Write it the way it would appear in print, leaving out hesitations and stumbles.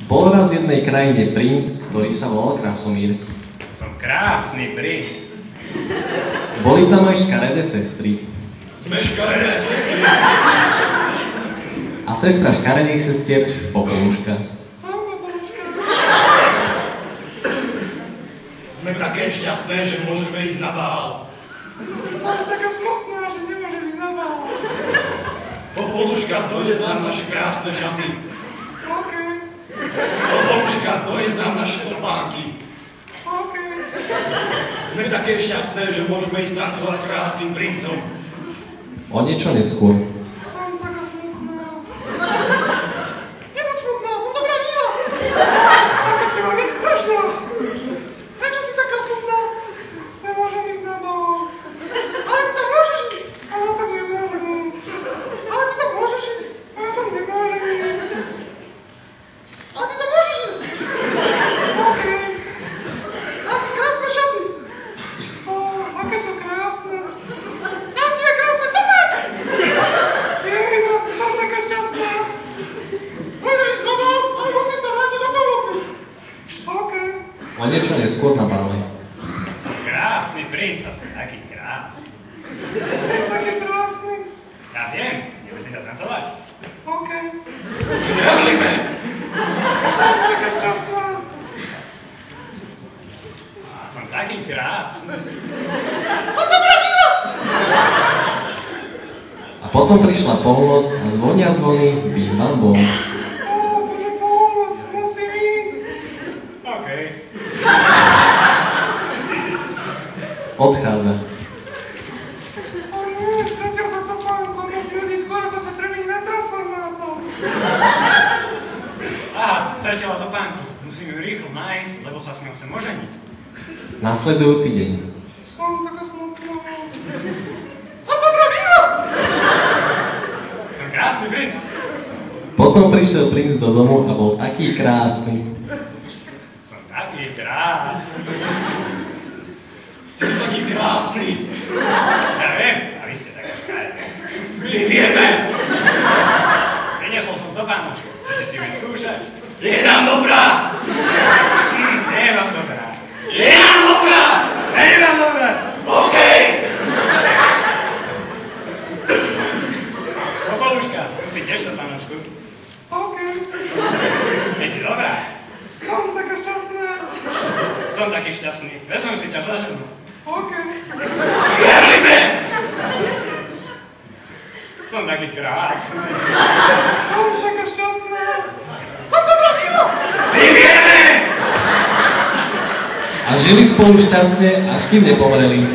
Bol raz v jednej krajine princ, ktorý sa volal Krasomír. Som krásny princ. Boli tam aj škaredé sestry. Sme škaredé sestry. A sestra škaredých sestier, Popoluška. Som Popoluška. Sme také šťastné, že môžeme ísť na bál. Som taká smutná, že nemôžem ísť na bál. Popoluška, dojde nám naše krásne šaty. OK. Popoluška, dojde nám naše topánky. OK. Sme také šťastné, že môžeme ísť tancovať s krásnym princom. O niečo neskôr. Som taká smutná. Nebuď smutná, som dobrá víla. Aby si ma byť strašná. Prečo si taká smutná? Nemôžem ísť na bál. Ale ty tam môžeš ísť. Ale ja tam nemôžem ísť. Ale ty tam môžeš ísť. Ale ja tam nemôžem ísť. Ale ty tam môžeš ísť. OK. Aké krásne šaty. Aké sú krásne. Aký je krásny topák. Jej, som taká šťastná. Môžeš ísť na bál, ale musíš sa vrátiť do pomoci. OK. O niečo neskôr na bále. Som krásny princ a som taký krásny. Som taký krásny. Ja viem, nemusíš sa tancovať. OK. Žarlíme. Som taká šťastná. Som taký krásny. Som dobrá víla. A potom prišla polnoc a zvonia zvony, bím bam bom. Bože, pomoc, musím ísť. OK. Odchádza. O nie, stratil som topánku. Musím ísť skôr, ako sa premení na transformátor. Aha, stratila topánku. Musím ju rýchlo nájsť, lebo sa s ňou chcem oženiť. Nasledujúci deň. Som taká smutná. Som dobrá víla. Som krásny princ. Potom prišiel princ do domu a bol taký krásny. Som taký krásny. Ste taký krásny. Ja viem, a vy ste taká škaredá. My vieme. Priniesol som topánočku. Chcete si ju vyskúšať? Je nám dobrá. Je vám dobrá. Je nám dobrá. Je nám dobrá. OK. Popoluška, skúsi tiež topánočku. OK. Je ti dobrá? Som taká šťastná. Som taký šťastný. Vezmem si ťa za ženu. OK. Veríme! Som taký krásny. Som taká šťastná. Som dobrá víla. My vieme! A žili spolu šťastne, až kým nepomreli.